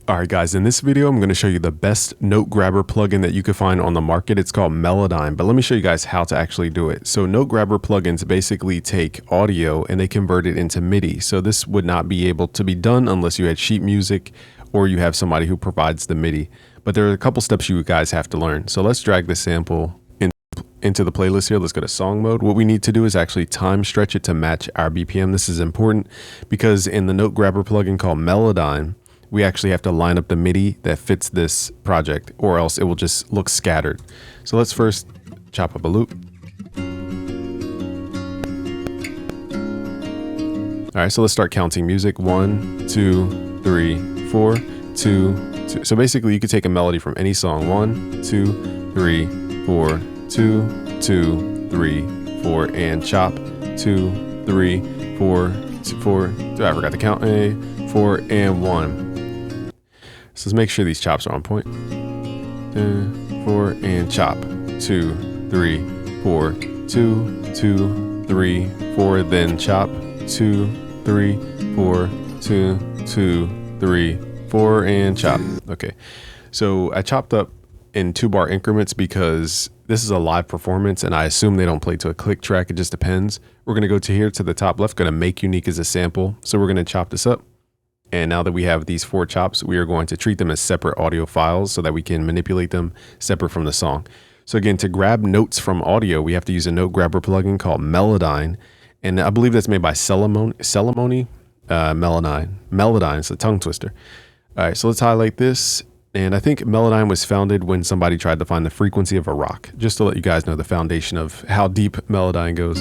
Alright guys, in this video I'm going to show you the best NoteGRABBER plugin that you can find on the market. It's called Melodyne, but let me show you guys how to actually do it. So NoteGRABBER plugins basically take audio and they convert it into MIDI. So this would not be able to be done unless you had sheet music or you have somebody who provides the MIDI. But there are a couple steps you guys have to learn. So let's drag the sample into the playlist here. Let's go to song mode. What we need to do is actually time stretch it to match our BPM. This is important because in the NoteGRABBER plugin called Melodyne, we actually have to line up the MIDI that fits this project, or else it will just look scattered. So let's first chop up a loop. All right, so let's start counting music. 1, 2, 3, 4, 2, 2. So basically you could take a melody from any song. 1, 2, 3, 4, 2, 2, 3, 4, and chop. 2, 3, 4, 2, 4. I forgot to count. 4 and 1. So let's make sure these chops are on point. 4 and chop. 2, 3, 4, 2, 2, 3, 4. Then chop. 2, 3, 4, 2, 2, 3, 4, and chop. Okay, so I chopped up in 2-bar increments because this is a live performance and I assume they don't play to a click track. It just depends. We're gonna go to here to the top left, gonna make unique as a sample. So we're gonna chop this up. And now that we have these 4 chops, we are going to treat them as separate audio files so that we can manipulate them separate from the song. So again, to grab notes from audio, we have to use a NoteGRABBER plugin called Melodyne. And I believe that's made by Melodyne. It's a tongue twister. All right, so let's highlight this. And I think Melodyne was founded when somebody tried to find the frequency of a rock, just to let you guys know the foundation of how deep Melodyne goes.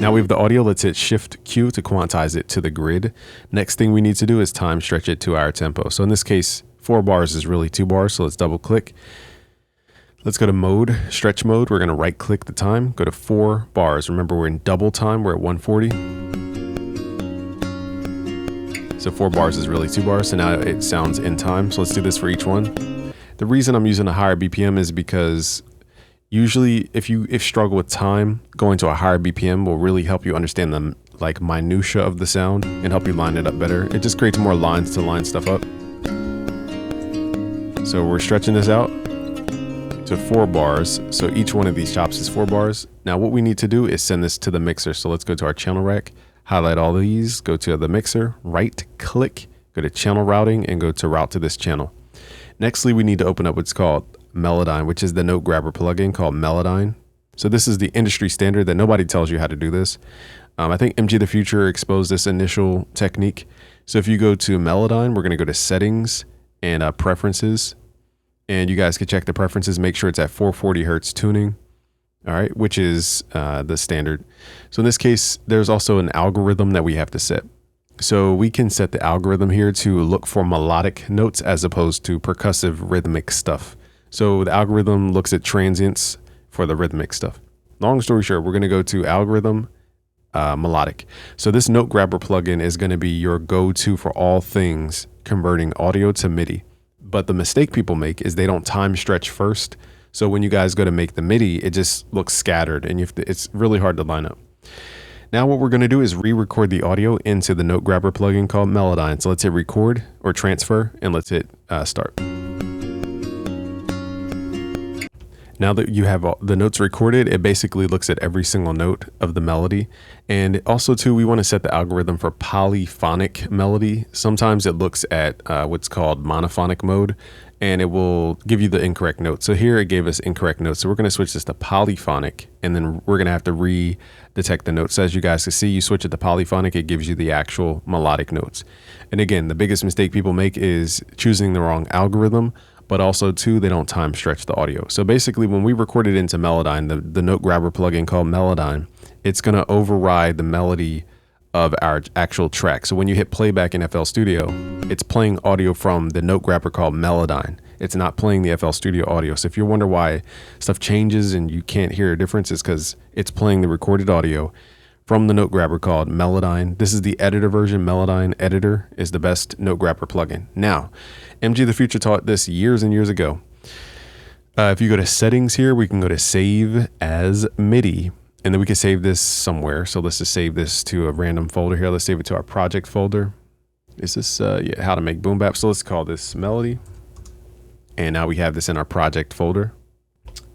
Now we have the audio. Let's hit Shift Q to quantize it to the grid. Next thing we need to do is time stretch it to our tempo. So in this case, 4 bars is really 2 bars. So let's double click. Let's go to mode, stretch mode. We're going to right click the time, go to 4 bars. Remember, we're in double time. We're at 140. So 4 bars is really 2 bars. So now it sounds in time. So let's do this for each one. The reason I'm using a higher BPM is because usually if you struggle with time, going to a higher BPM will really help you understand the minutia of the sound and help you line it up better. It just creates more lines to line stuff up. So we're stretching this out to 4 bars. So each one of these chops is 4 bars. Now what we need to do is send this to the mixer. So let's go to our channel rack, highlight all these, go to the mixer, right click, go to channel routing and go to route to this channel. Nextly, we need to open up what's called Melodyne, which is the NoteGRABBER plugin called Melodyne. So this is the industry standard that nobody tells you how to do this. I think MG the Future exposed this initial technique. So if you go to Melodyne, we're going to go to settings and preferences, and you guys can check the preferences, make sure it's at 440 Hertz tuning. All right, which is the standard. So in this case, there's also an algorithm that we have to set. So we can set the algorithm here to look for melodic notes as opposed to percussive rhythmic stuff. So the algorithm looks at transients for the rhythmic stuff. Long story short, we're going to go to algorithm, melodic. So this NoteGRABBER plugin is going to be your go-to for all things converting audio to MIDI. But the mistake people make is they don't time stretch first. So when you guys go to make the MIDI, it just looks scattered and it's really hard to line up. Now what we're going to do is re-record the audio into the NoteGRABBER plugin called Melodyne. So let's hit record or transfer and let's hit start. Now that you have the notes recorded, it basically looks at every single note of the melody. And also too, we want to set the algorithm for polyphonic melody. Sometimes it looks at what's called monophonic mode and it will give you the incorrect note. So here it gave us incorrect notes. So we're going to switch this to polyphonic and then we're going to have to re-detect the notes. So as you guys can see, you switch it to polyphonic, it gives you the actual melodic notes. And again, the biggest mistake people make is choosing the wrong algorithm, but also too, they don't time stretch the audio. So basically when we record it into Melodyne, the NoteGRABBER plugin called Melodyne, it's gonna override the melody of our actual track. So when you hit playback in FL Studio, it's playing audio from the NoteGRABBER called Melodyne. It's not playing the FL Studio audio. So if you wonder why stuff changes and you can't hear a difference, it's because it's playing the recorded audio from the NoteGRABBER called Melodyne. This is the editor version. Melodyne editor is the best NoteGRABBER plugin. Now, MG the Future taught this years and years ago. If you go to settings here, we can go to save as MIDI, and then we can save this somewhere. So let's just save this to a random folder here. Let's save it to our project folder. Is this, yeah, how to make boom bap. So let's call this melody. And now we have this in our project folder.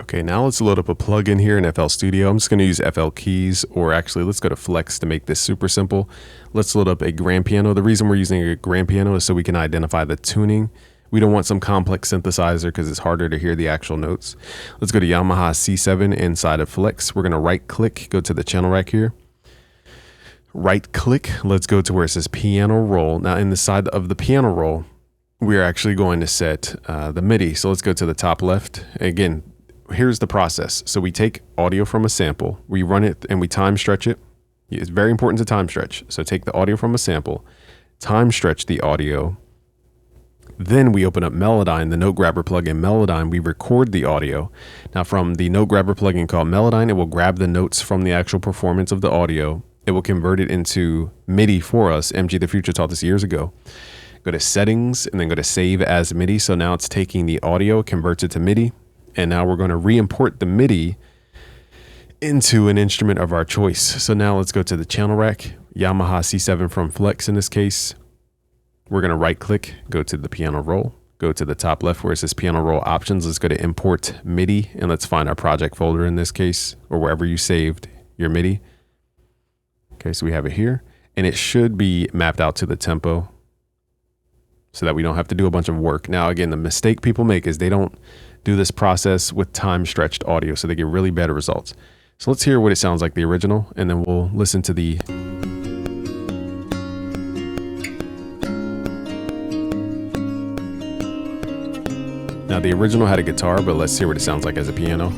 Okay, now let's load up a plugin here in FL Studio. I'm just going to use FL Keys, or actually let's go to Flex to make this super simple. Let's load up a grand piano. The reason we're using a grand piano is so we can identify the tuning. We don't want some complex synthesizer because it's harder to hear the actual notes. Let's go to Yamaha C7 inside of Flex. We're going to right click, go to the channel rack here. Right click, let's go to where it says piano roll. Now in the side of the piano roll, we're actually going to set the MIDI. So let's go to the top left. Again, here's the process. So we take audio from a sample, we run it and we time stretch it. It's very important to time stretch. So take the audio from a sample, time stretch the audio. Then we open up Melodyne, the NoteGRABBER plugin Melodyne. We record the audio. Now from the NoteGRABBER plugin called Melodyne, it will grab the notes from the actual performance of the audio. It will convert it into MIDI for us. MG the Future taught this years ago. Go to settings and then go to save as MIDI. So now it's taking the audio, converts it to MIDI. And now we're going to re-import the MIDI into an instrument of our choice. So now let's go to the channel rack, Yamaha C7 from Flex in this case. We're going to right click, go to the piano roll, go to the top left where it says piano roll options. Let's go to import MIDI and let's find our project folder in this case, or wherever you saved your MIDI. Okay, so we have it here and it should be mapped out to the tempo so that we don't have to do a bunch of work. Now, again, the mistake people make is they don't do this process with time stretched audio, so they get really bad results. So let's hear what it sounds like the original, and then we'll listen to the now the original had a guitar, but let's hear what it sounds like as a piano.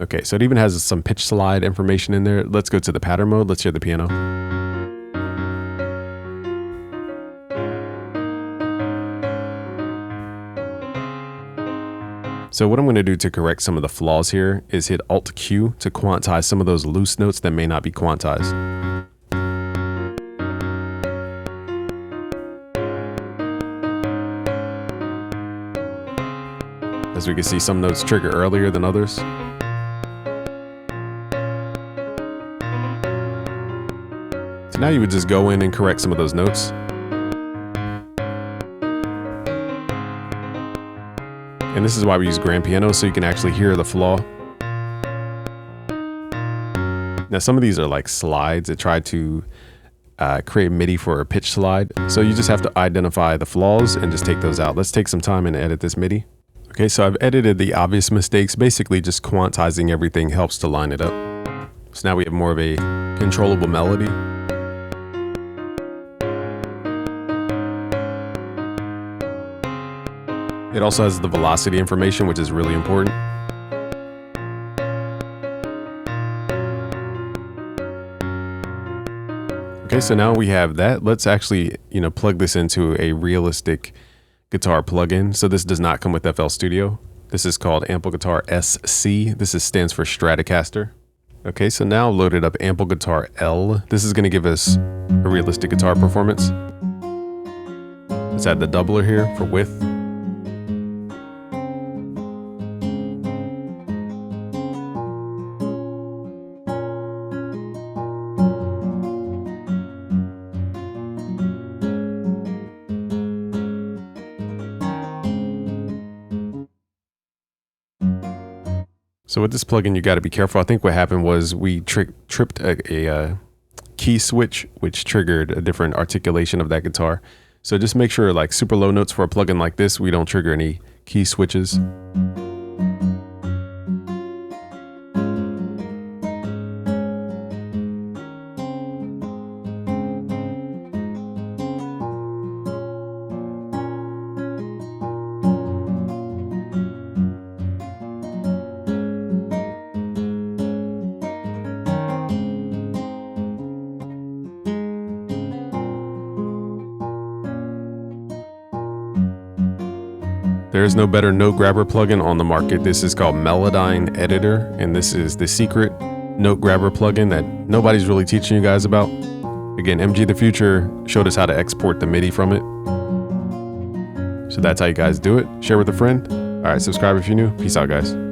Okay, so it even has some pitch slide information in there. Let's go to the pattern mode. Let's hear the piano. So what I'm going to do to correct some of the flaws here is hit Alt Q to quantize some of those loose notes that may not be quantized. As we can see, some notes trigger earlier than others. So now you would just go in and correct some of those notes. And this is why we use grand piano, so you can actually hear the flaw. Now some of these are like slides that try to create MIDI for a pitch slide. So you just have to identify the flaws and just take those out. Let's take some time and edit this MIDI. Okay, so I've edited the obvious mistakes. Basically just quantizing everything helps to line it up. So now we have more of a controllable melody. It also has the velocity information, which is really important. Okay, so now we have that. Let's actually, plug this into a realistic guitar plugin. So this does not come with FL Studio. This is called Ample Guitar SC. This stands for Stratocaster. Okay, so now loaded up Ample Guitar L. This is going to give us a realistic guitar performance. Let's add the doubler here for width. So with this plugin, you got to be careful. I think what happened was we tripped a key switch, which triggered a different articulation of that guitar. So just make sure, like super low notes for a plugin like this, we don't trigger any key switches. There is no better NoteGRABBER plugin on the market. This is called Melodyne Editor, and this is the secret NoteGRABBER plugin that nobody's really teaching you guys about. Again, MG the Future showed us how to export the MIDI from it. So that's how you guys do it. Share with a friend. All right, subscribe if you're new. Peace out, guys.